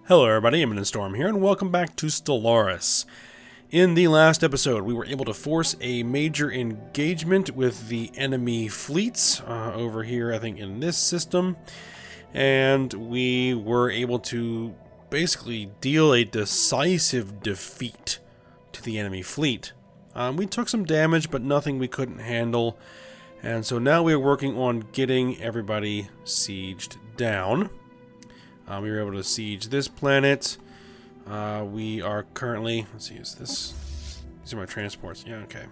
Hello everybody, Imminent Storm here, and welcome back to Stellaris. In the last episode, we were able to force a major engagement with the enemy fleets over here, I think in this system, and we were able to basically deal a decisive defeat to the enemy fleet. We took some damage, but nothing we couldn't handle, and so now we're working on getting everybody sieged down. We were able to siege this planet. We are currently, let's see, these are my transports. Yeah, okay.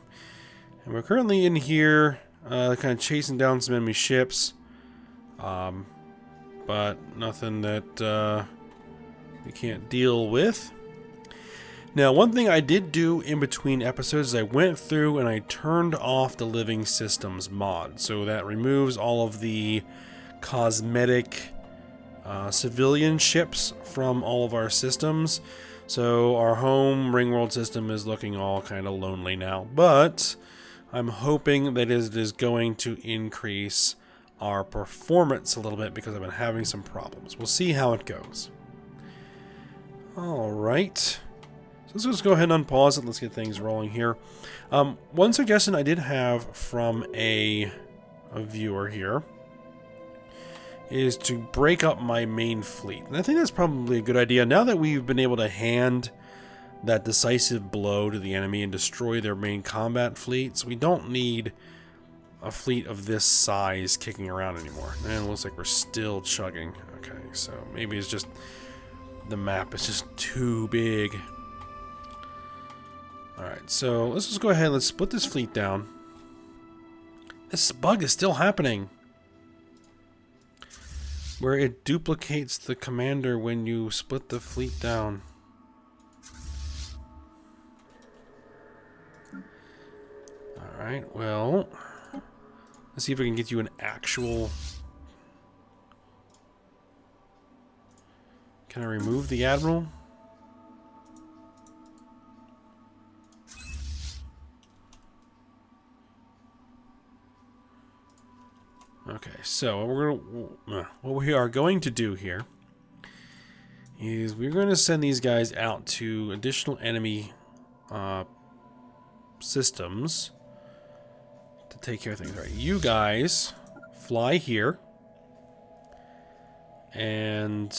And we're currently in here, kind of chasing down some enemy ships. But nothing that we can't deal with. Now, one thing I did do in between episodes is I went through and I turned off the Living Systems mod. So that removes all of the cosmetic civilian ships from all of our systems. So our home Ringworld system is looking all kind of lonely now, but I'm hoping that it is going to increase our performance a little bit because I've been having some problems. We'll see how it goes. Alright, so let's just go ahead and unpause it. Let's get things rolling here. One suggestion I did have from a viewer here is to break up my main fleet. And I think that's probably a good idea. Now that we've been able to hand that decisive blow to the enemy and destroy their main combat fleets, we don't need a fleet of this size kicking around anymore. And it looks like we're still chugging. Okay, so maybe it's just the map is just too big. Alright, so let's just go ahead and let's split this fleet down. This bug is still happening, where it duplicates the commander when you split the fleet down. Alright, well, let's see if we can get you an actual... Can I remove the admiral? Okay, so what we are going to do here is we're going to send these guys out to additional enemy systems to take care of things. All right, you guys fly here, and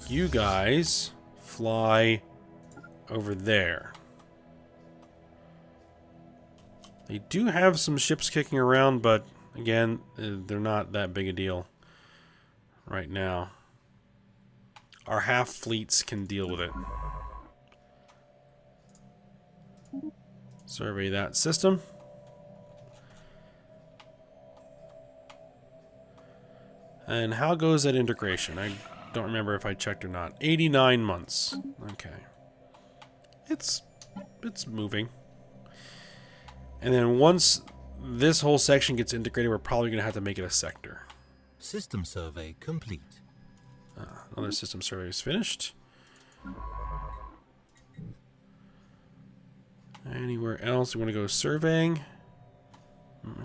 you guys fly over there. They do have some ships kicking around, but again, they're not that big a deal right now. Our half fleets can deal with it. Survey that system. And how goes that integration? I don't remember if I checked or not. 89 months. Okay. It's moving. And then once this whole section gets integrated, we're probably going to have to make it a sector. System survey complete. Another system survey is finished. Anywhere else we want to go surveying?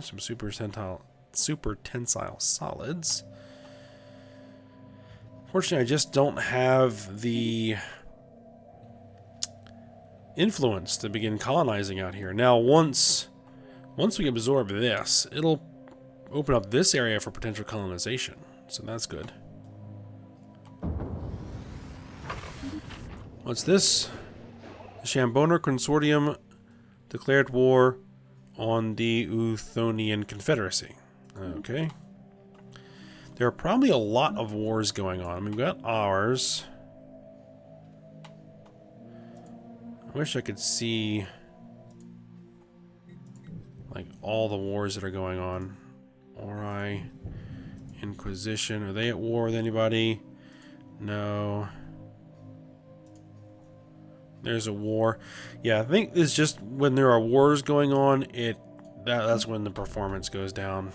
Some super tensile solids. Fortunately, I just don't have the influence to begin colonizing out here. Now, once we absorb this, it'll open up this area for potential colonization. So that's good. What's this? The Shamboner Consortium declared war on the Uthonian Confederacy. Okay. There are probably a lot of wars going on. I mean, we've got ours. I wish I could see like all the wars that are going on. Ori, Inquisition, are they at war with anybody? No. There's a war. Yeah, I think it's just when there are wars going on, that's when the performance goes down.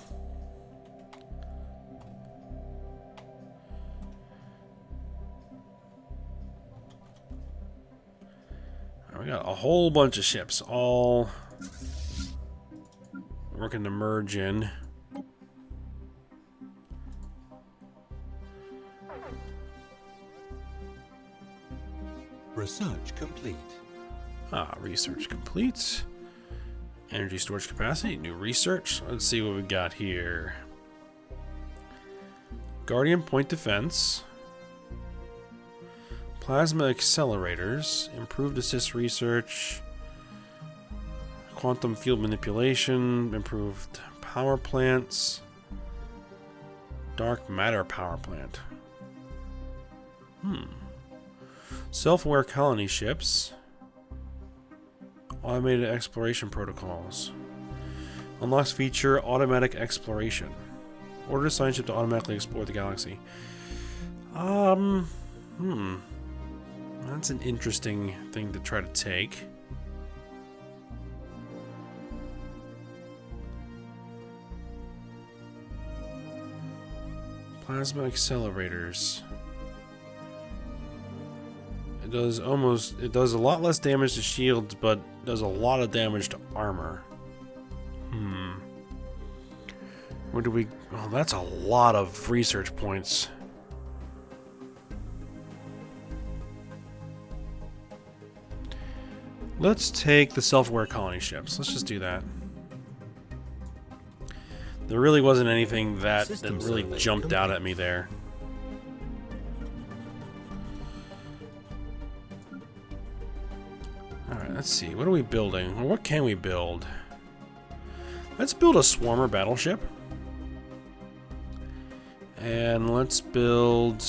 We got a whole bunch of ships all working to merge in. Research complete. Research complete. Energy storage capacity, new research. Let's see what we got here. Guardian point defense. Plasma accelerators. Improved assist research. Quantum field manipulation. Improved power plants. Dark matter power plant. Self-aware colony ships. Automated exploration protocols. Unlocks feature automatic exploration. Order a science ship to automatically explore the galaxy. That's an interesting thing to try to take. Plasma accelerators. It does a lot less damage to shields, but does a lot of damage to armor. Where do we... Oh, that's a lot of research points. Let's take the self-aware colony ships. Let's just do that. There really wasn't anything that really jumped out at me there. Alright, let's see. What are we building? Or what can we build? Let's build a swarmer battleship. And let's build...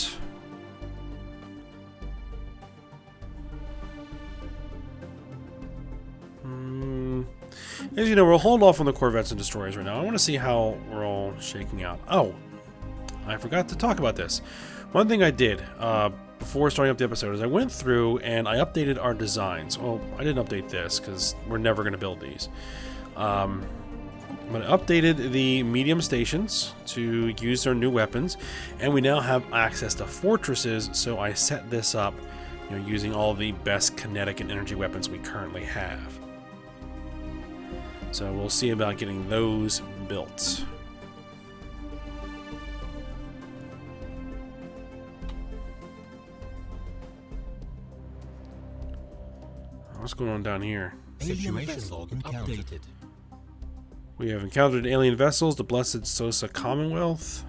As you know, we'll hold off on the corvettes and destroyers right now. I want to see how we're all shaking out. Oh, I forgot to talk about this. One thing I did before starting up the episode is I went through and I updated our designs. Well, I didn't update this because we're never going to build these. But I updated the medium stations to use their new weapons, and we now have access to fortresses, so I set this up, using all the best kinetic and energy weapons we currently have. So we'll see about getting those built. What's going on down here? Situation log updated. We have encountered alien vessels, the Blessed Sosa Commonwealth.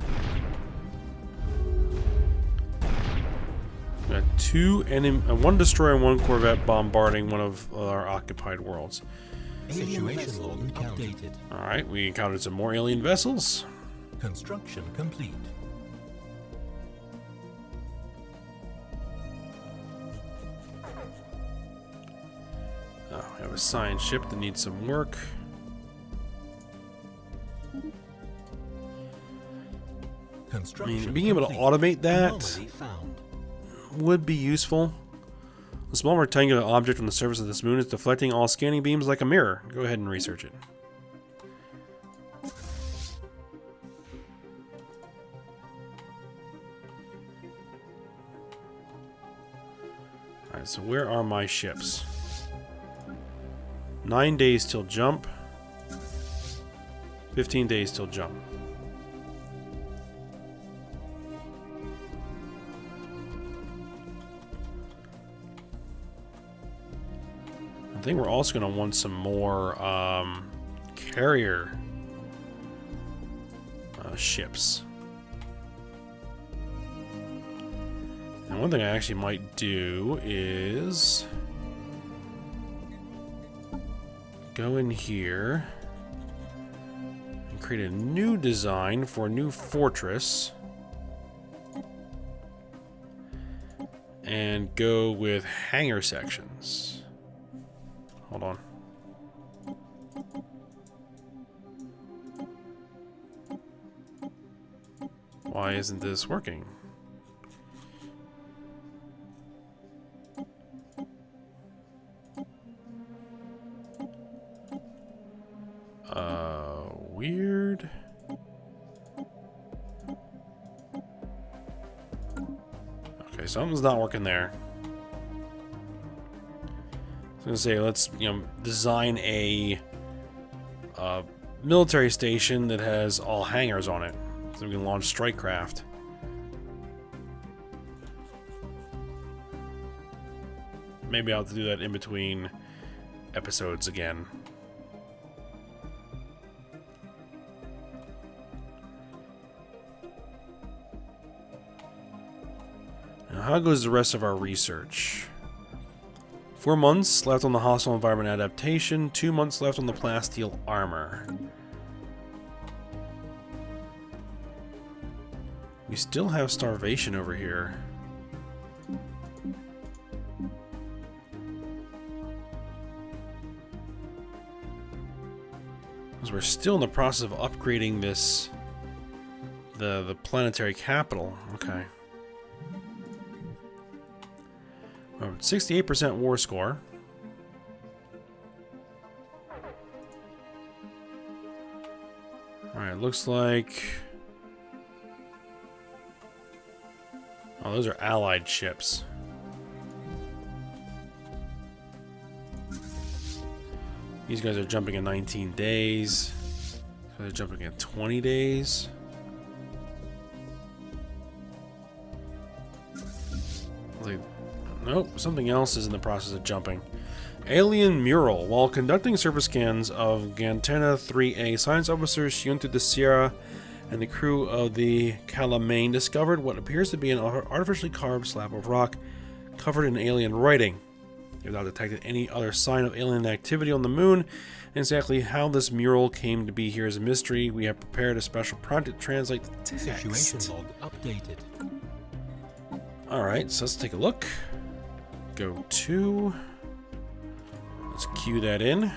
We got one destroyer and one corvette bombarding one of our occupied worlds. Situation log updated. Alright, we encountered some more alien vessels. Construction complete. Oh, we have a science ship that needs some work. I mean, being able to automate that would be useful. A small rectangular object on the surface of this moon is deflecting all scanning beams like a mirror. Go ahead and research it. Alright, so where are my ships? 9 days till jump. 15 days till jump. I think we're also going to want some more carrier ships. And one thing I actually might do is go in here and create a new design for a new fortress and go with hangar sections. Hold on. Why isn't this working? Weird. Okay, something's not working there. I was gonna say, let's design a military station that has all hangars on it, so we can launch strike craft. maybe I'll have to do that in between episodes again. Now, how goes the rest of our research? 4 months left on the hostile environment adaptation, 2 months left on the plasteel armor. We still have starvation over here. Because we're still in the process of upgrading this, the planetary capital. Okay. 68% war score. Alright, looks like... Oh, those are allied ships. These guys are jumping in 19 days. So they're jumping in 20 days. Like, nope, something else is in the process of jumping. Alien mural. While conducting surface scans of Gantena 3A, science officers Shunta de Sierra and the crew of the Calamane discovered what appears to be an artificially carved slab of rock covered in alien writing. They have not detected any other sign of alien activity on the moon. Exactly how this mural came to be here is a mystery. We have prepared a special project to translate the text. Situation log updated. Alright, so let's take a look. Go to... Let's cue that in.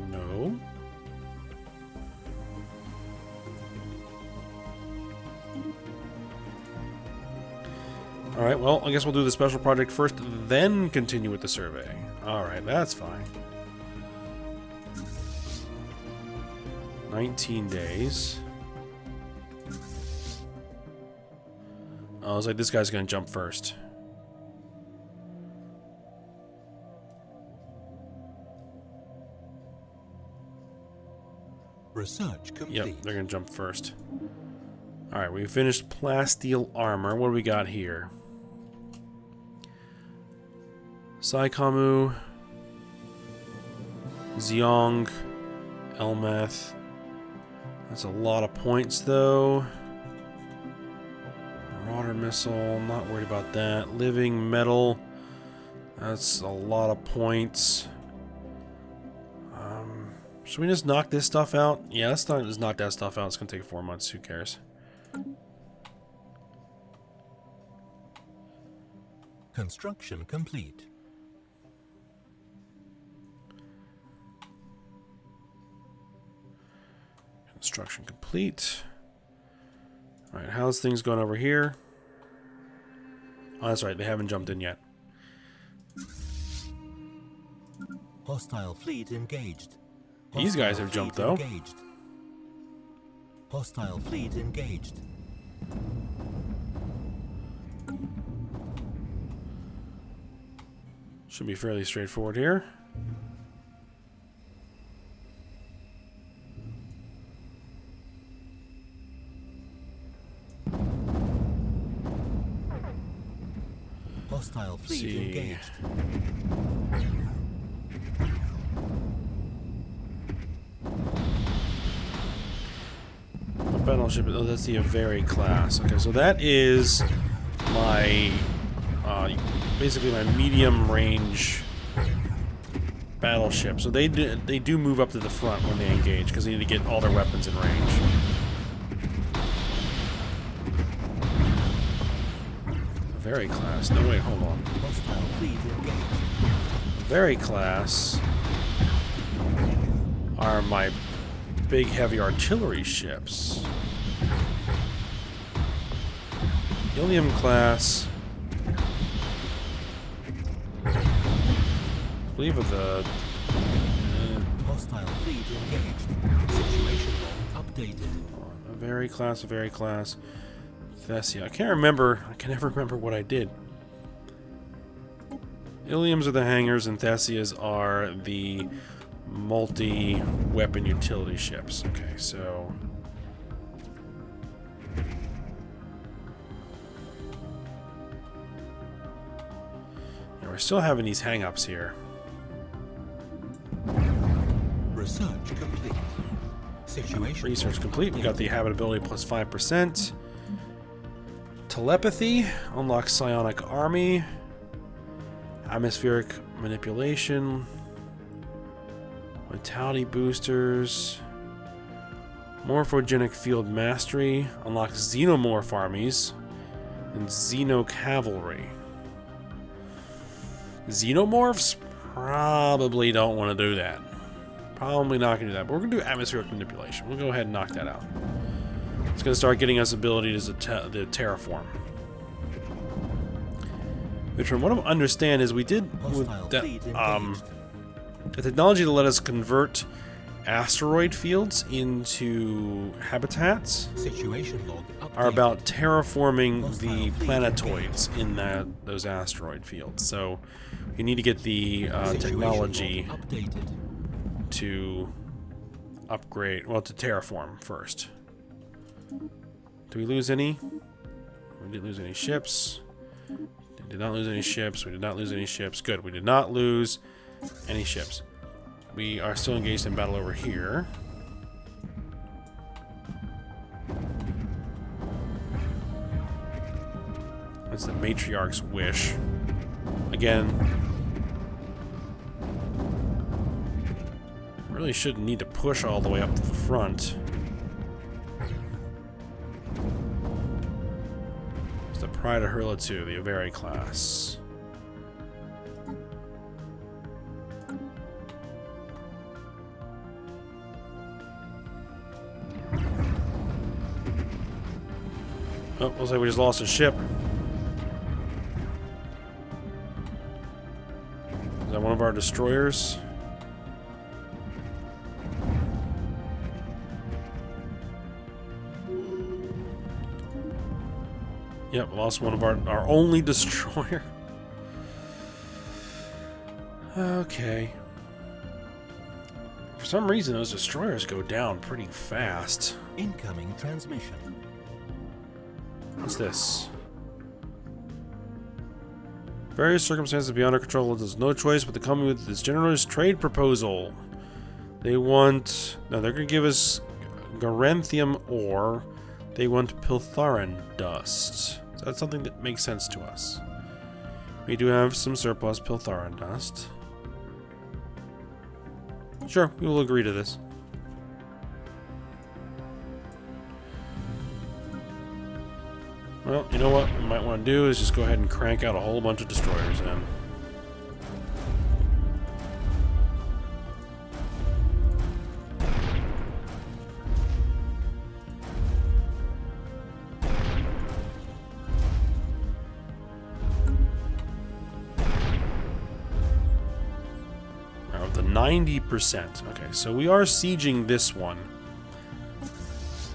No. Alright, well, I guess we'll do the special project first, then continue with the survey. Alright, that's fine. 19 days. Oh, I was like, this guy's gonna jump first. Research complete. Yep, they're gonna jump first. Alright, we finished plasteel armor. What do we got here? Saikamu, Zeong, Elmeth. That's a lot of points, though. Marauder missile, not worried about that. Living metal. That's a lot of points. Should we just knock this stuff out? Yeah, let's not just knock that stuff out. It's gonna take 4 months. Who cares? Construction complete. Construction complete. Alright, how's things going over here? Oh, that's right, they haven't jumped in yet. Hostile fleet engaged. These guys have jumped, though. Engaged. Hostile fleet engaged. Should be fairly straightforward here. Hostile fleet engaged. Battleship, oh, that's the Averi class. Okay, so that is my, basically my medium range battleship. So they do move up to the front when they engage, because they need to get all their weapons in range. Averi class, no wait, hold on. Averi class are my big heavy artillery ships. Ilium class, I believe of the hostile fleet engaged. Situation updated. a very class. Thessia. I can't remember. I can never remember what I did. Iliums are the hangars, and Thessias are the multi-weapon utility ships. Okay, so still having these hang-ups here. Research complete. Situation Research log complete. We got the habitability plus 5%. Telepathy. Unlocks psionic army. Atmospheric manipulation. Vitality boosters. Morphogenic field mastery. Unlocks xenomorph armies. And xenocavalry. Xenomorphs? Probably don't want to do that. Probably not going to do that. But we're going to do atmospheric manipulation. We'll go ahead and knock that out. It's going to start getting us abilities to terraform. Which, from what I understand, is we did with that, the technology to let us convert asteroid fields into habitats are about terraforming the planetoids in those asteroid fields. So you need to get the technology to upgrade, well, to terraform first. Do we lose any? We didn't lose any ships. Did not lose any ships. We did not lose any ships. Good. We did not lose any ships. We are still engaged in battle over here. That's the matriarch's wish. Again, really shouldn't need to push all the way up to the front. It's the Pride of Hurla 2, the Averi class. Oh, looks like we just lost a ship. Is that one of our destroyers? Yep, lost one of our only destroyer. Okay. For some reason, those destroyers go down pretty fast. Incoming transmission. What's this? Various circumstances beyond our control. There's no choice but to come with this generous trade proposal. They want... No, they're going to give us Garanthium ore. They want Piltharan dust. So that's something that makes sense to us. We do have some surplus Piltharan dust. Sure, we will agree to this. Well, you know what we might want to do is just go ahead and crank out a whole bunch of destroyers then. Now, with the 90%. Okay, so we are sieging this one.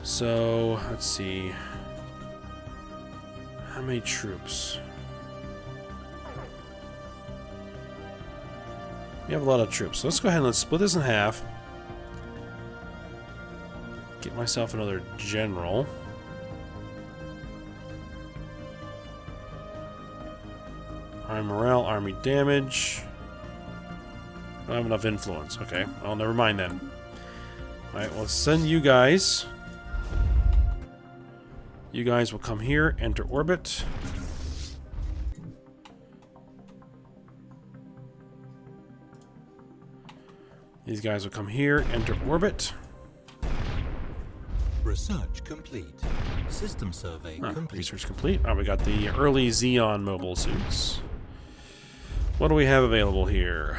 So, let's see. How many troops? We have a lot of troops. So let's go ahead and let's split this in half. Get myself another general. Army morale, army damage. I don't have enough influence. Okay, well, never mind then. Alright, well, let's send you guys. You guys will come here, enter orbit. These guys will come here, enter orbit. Research complete. System survey complete. Research complete. We got the early Xeon mobile suits. What do we have available here?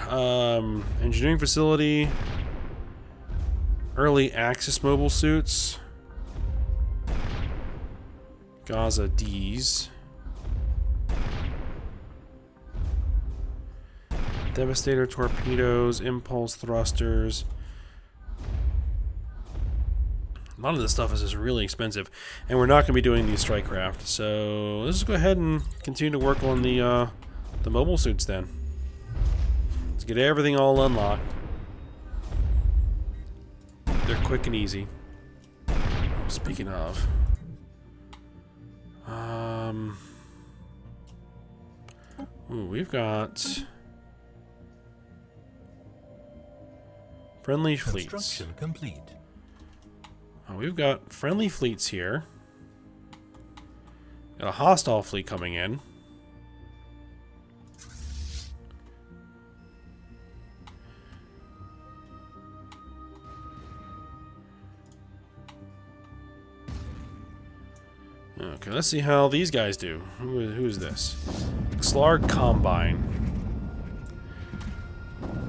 Engineering facility. Early Axis mobile suits. Gaza D's. Devastator torpedoes, impulse thrusters. A lot of this stuff is just really expensive, and we're not going to be doing these strike craft. So let's just go ahead and continue to work on the mobile suits then. Let's get everything all unlocked. They're quick and easy. Speaking of. Ooh, we've got friendly fleets. Construction complete. Oh, we've got friendly fleets here. Got a hostile fleet coming in. Okay, let's see how these guys do. Who's this? Slarg Combine.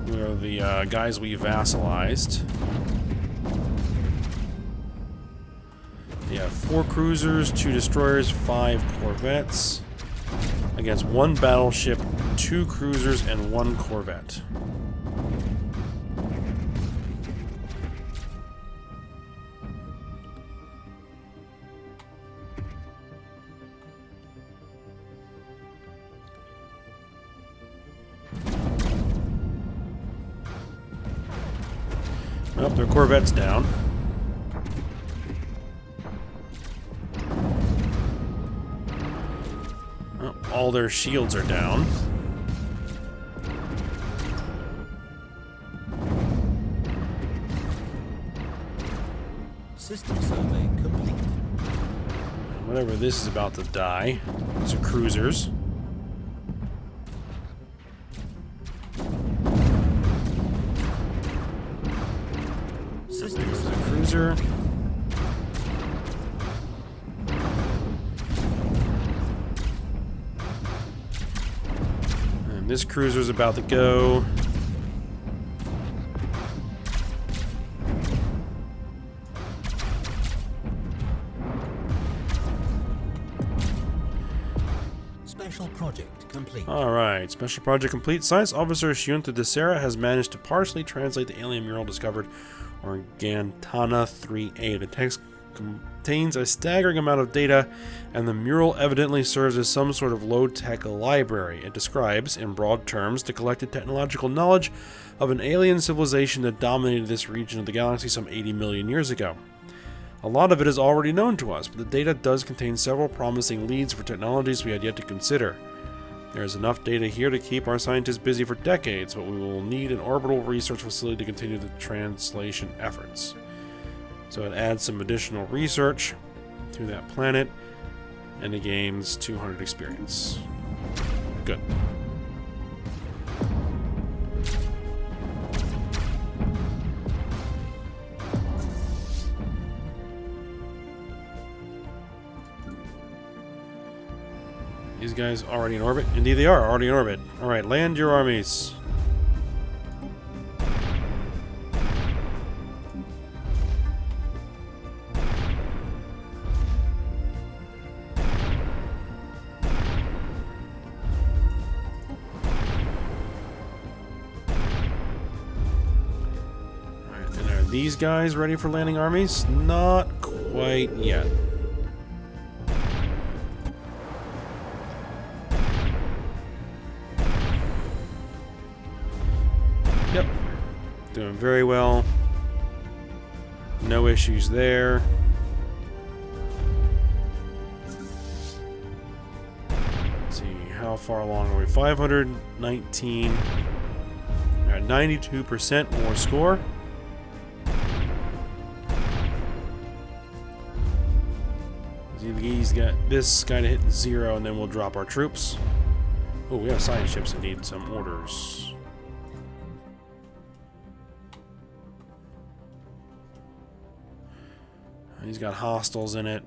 Who are the guys we vassalized. They have 4 cruisers, 2 destroyers, 5 corvettes. Against 1 battleship, 2 cruisers, and 1 corvette. Well, their corvette's down. Oh, all their shields are down. System survey complete. Whatever this is about to die. These are cruisers. There's a cruiser. And this cruiser's about to go. Special project complete. Alright, special project complete. Science officer Shunta Desera has managed to partially translate the alien mural discovered on Gantana 3A. The text contains a staggering amount of data, and the mural evidently serves as some sort of low-tech library. It describes, in broad terms, the collected technological knowledge of an alien civilization that dominated this region of the galaxy some 80 million years ago. A lot of it is already known to us, but the data does contain several promising leads for technologies we had yet to consider. There is enough data here to keep our scientists busy for decades, but we will need an orbital research facility to continue the translation efforts. So it adds some additional research to that planet, and it gains 200 experience. Good. These guys already in orbit? Indeed they are already in orbit. Alright, land your armies. Alright, and are these guys ready for landing armies? Not quite yet. Yep. Doing very well. No issues there. Let's see, how far along are we? 519. We're at 92% more score. He's got this guy to hit 0, and then we'll drop our troops. Oh, we have science ships that need some orders. He's got hostiles in it.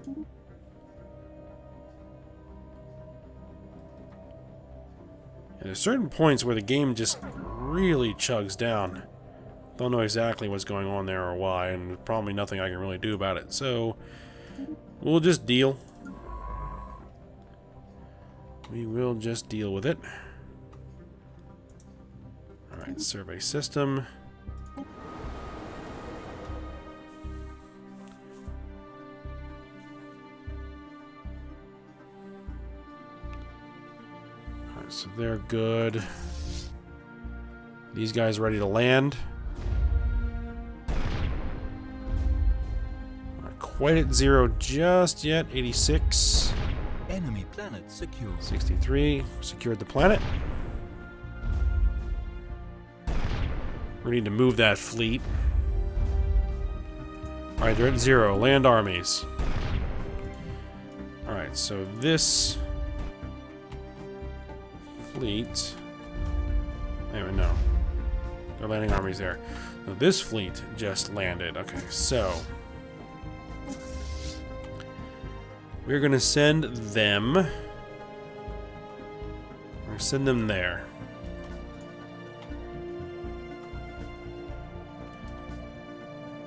Yeah, there's certain points where the game just really chugs down. Don't know exactly what's going on there or why, and there's probably nothing I can really do about it. So we'll just deal. We will just deal with it. Alright, survey system. So they're good. These guys ready to land. Not quite at 0 just yet. 86. Enemy planet secure. 63. Secured the planet. We need to move that fleet. Alright, they're at 0. Land armies. Alright, so this fleet... Anyway, no. They're landing armies there. So this fleet just landed. Okay, so... we're going to send them... we're going to send them there.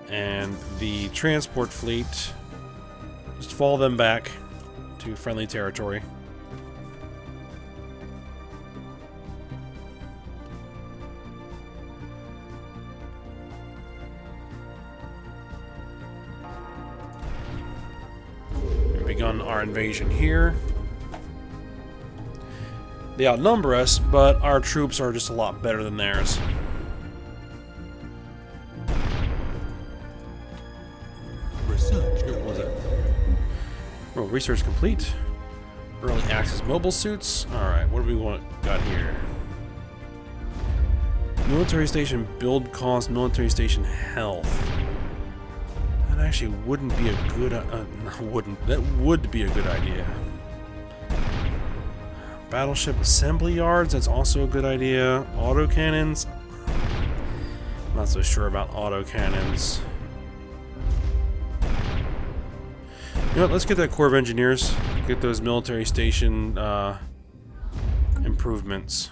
And the transport fleet, just fall them back to friendly territory. We've begun our invasion here. They outnumber us, but our troops are just a lot better than theirs. Oh, research complete. Early access mobile suits. Alright, what do we got here? Military station build cost, military station health. That actually wouldn't be a good... that would be a good idea. Battleship assembly yards, that's also a good idea. Autocannons. Not so sure about autocannons. You know what, let's get that Corps of Engineers. Get those military station improvements.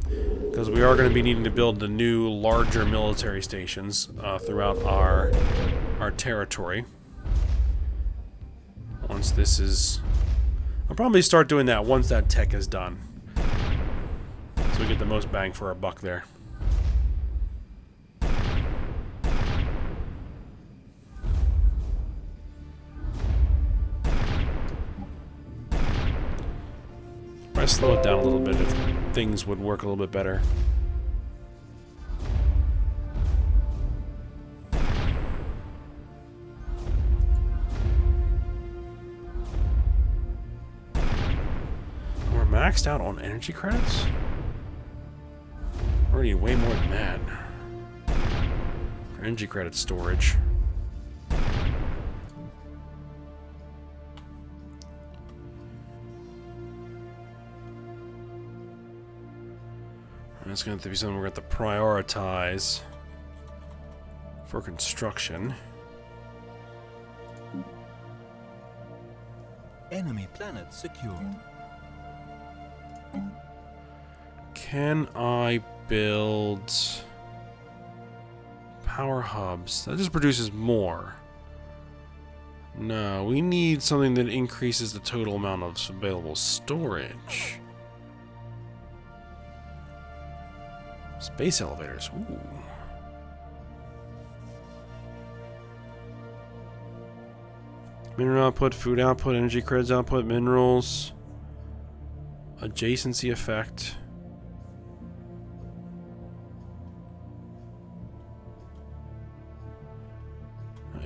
Because we are going to be needing to build the new, larger military stations throughout our territory. Once this is... I'll probably start doing that once that tech is done. So we get the most bang for our buck there. I'd slow it down a little bit if things would work a little bit better. We're maxed out on energy credits? We're already way more than that. For energy credit storage. It's going to be something we're going to have to prioritize for construction. Enemy planet secured. Can I build power hubs? That just produces more. No, we need something that increases the total amount of available storage. Space elevators. Ooh. Mineral output, food output, energy credits output, minerals. Adjacency effect.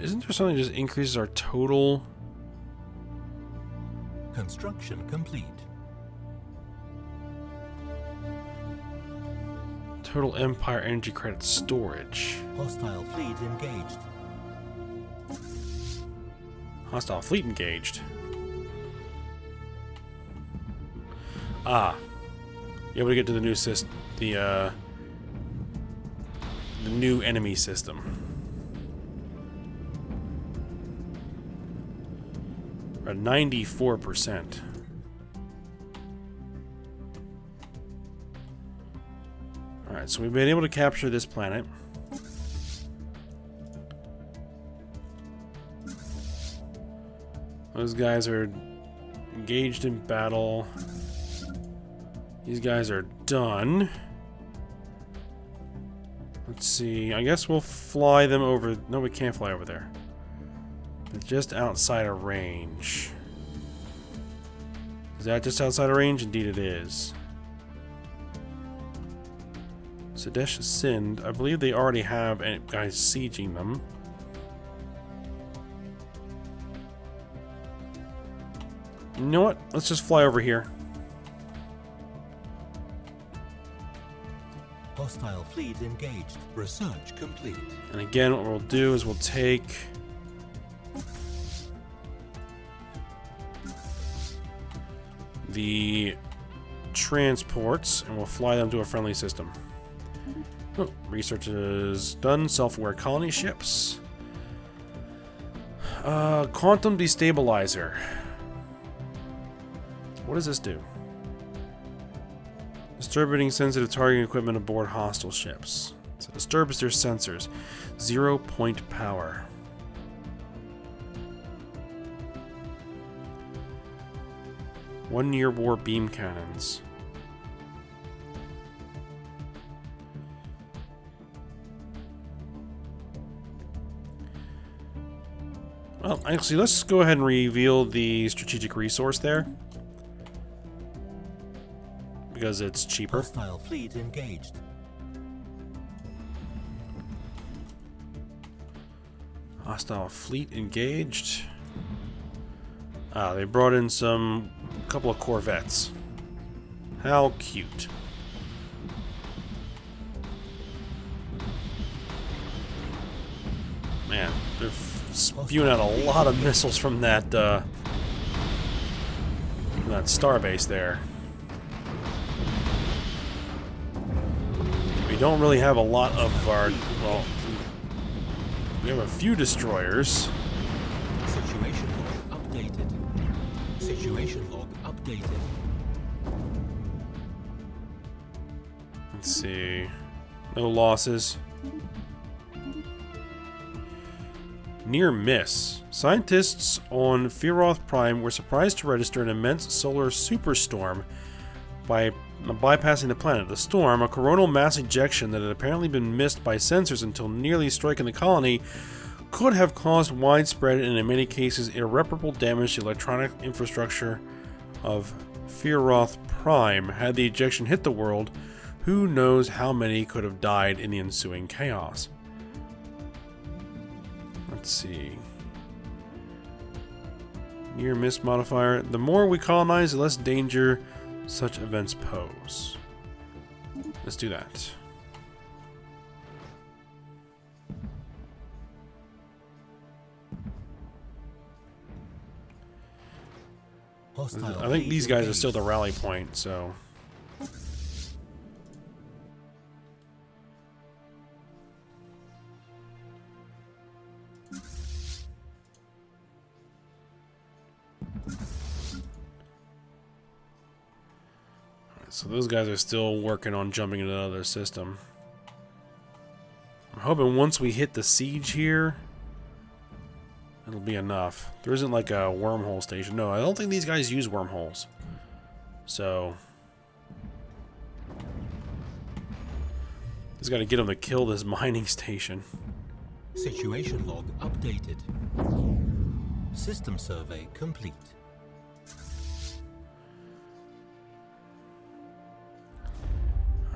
Isn't there something that just increases our total? Construction complete. Total Empire energy credit storage. Hostile fleet engaged. Hostile fleet engaged. Ah. You're able to get to the new system. The new enemy system. We're at 94%. Alright, so we've been able to capture this planet. Those guys are engaged in battle. These guys are done. Let's see. I guess we'll fly them over. No, we can't fly over there. They're just outside of range. Is that just outside of range? Indeed it is. Sadesh Sind. I believe they already have guys sieging them. You know what? Let's just fly over here. Hostile fleet engaged. Research complete. And again, what we'll do is we'll take the transports and we'll fly them to a friendly system. Oh, research is done. Self-aware colony ships. Quantum destabilizer. What does this do? Disturbing sensitive targeting equipment aboard hostile ships. So disturbs their sensors. 0-point power. One near war beam cannons. Well, actually, let's go ahead and reveal the strategic resource there. Because it's cheaper. Hostile fleet engaged. Hostile fleet engaged. Ah, they brought in couple of corvettes. How cute. Man, they're spewing out a lot of missiles from that starbase there. We don't really have a lot of our, well, we have a few destroyers. Situation log updated. Situation log updated. Let's see. No losses. Near miss. Scientists on Fearoth Prime were surprised to register an immense solar superstorm by bypassing the planet. The storm, a coronal mass ejection that had apparently been missed by sensors until nearly striking the colony, could have caused widespread and in many cases irreparable damage to the electronic infrastructure of Fearoth Prime. Had the ejection hit the world, who knows how many could have died in the ensuing chaos. Let's see. Near miss modifier. The more we colonize, the less danger such events pose. Let's do that. I think these guys are still the rally point, so. So those guys are still working on jumping into another system. I'm hoping once we hit the siege here, it'll be enough. There isn't like a wormhole station. No, I don't think these guys use wormholes. So just got to get them to kill this mining station. Situation log updated. System survey complete.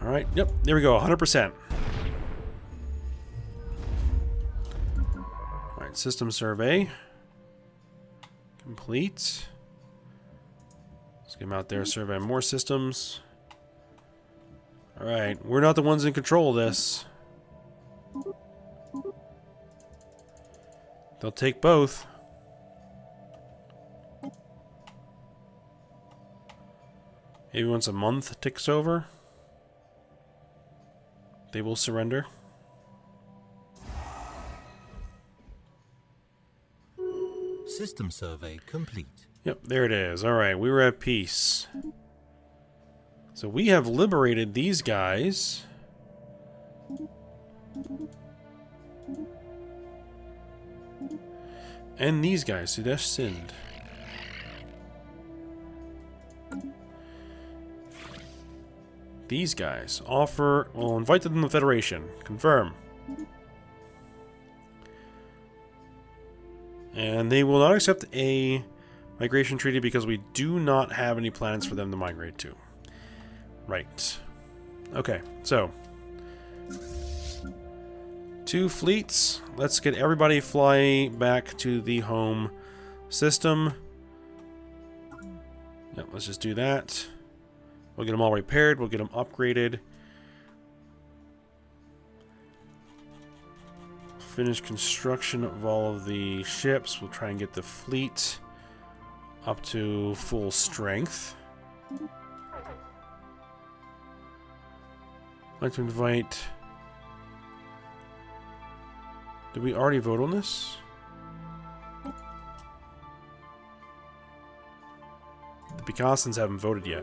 Alright, yep, there we go, 100%. Alright, system survey. Complete. Let's get them out there, survey more systems. Alright, we're not the ones in control of this. They'll take both. Maybe once a month ticks over, they will surrender. System survey complete. Yep, there it is. Alright, we were at peace. So we have liberated these guys. And these guys, Sudesh Sind. These guys offer, well, invite them to the Federation. Confirm. And they will not accept a migration treaty because we do not have any planets for them to migrate to. Right. Okay, so 2 fleets. Let's get everybody fly back to the home system. Yep, let's just do that. We'll get them all repaired. We'll get them upgraded. Finish construction of all of the ships. We'll try and get the fleet up to full strength. I'd like to invite... Did we already vote on this? The Picassans haven't voted yet.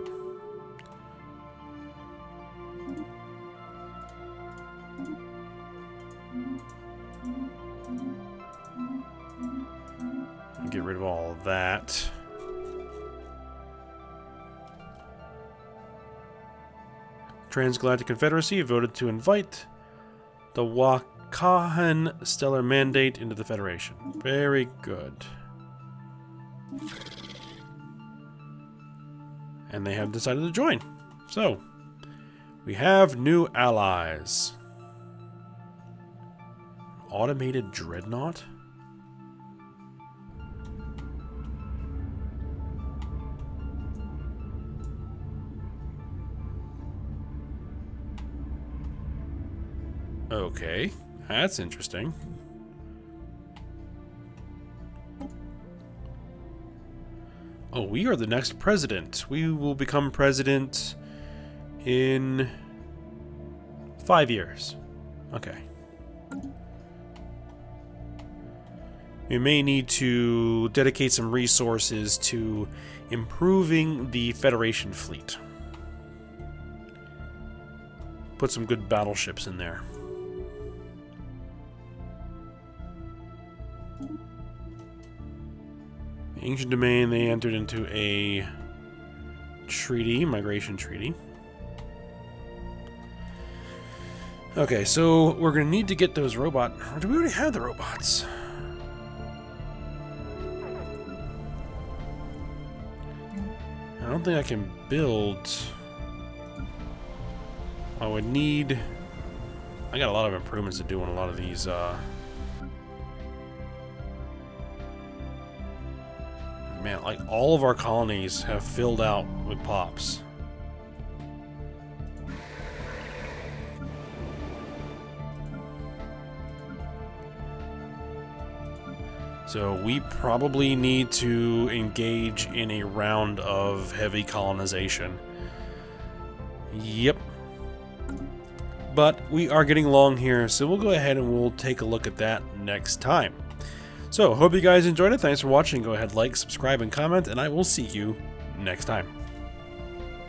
Get rid of all of that. Transgalactic Confederacy voted to invite the Wakahan Stellar Mandate into the Federation. Very good. And they have decided to join. So, we have new allies. Automated Dreadnought? Okay, that's interesting. Oh, we are the next president. We will become president in 5 years. Okay. We may need to dedicate some resources to improving the Federation fleet. Put some good battleships in there. Ancient Domain, they entered into a treaty, migration treaty. Okay, so we're going to need to get those robots. Or do we already have the robots? I don't think I can build. I would need... I got a lot of improvements to do on a lot of these, Man, like, all of our colonies have filled out with pops. So we probably need to engage in a round of heavy colonization. Yep. But we are getting long here, so we'll go ahead and we'll take a look at that next time. So, hope you guys enjoyed it. Thanks for watching. Go ahead, like, subscribe, and comment, and I will see you next time.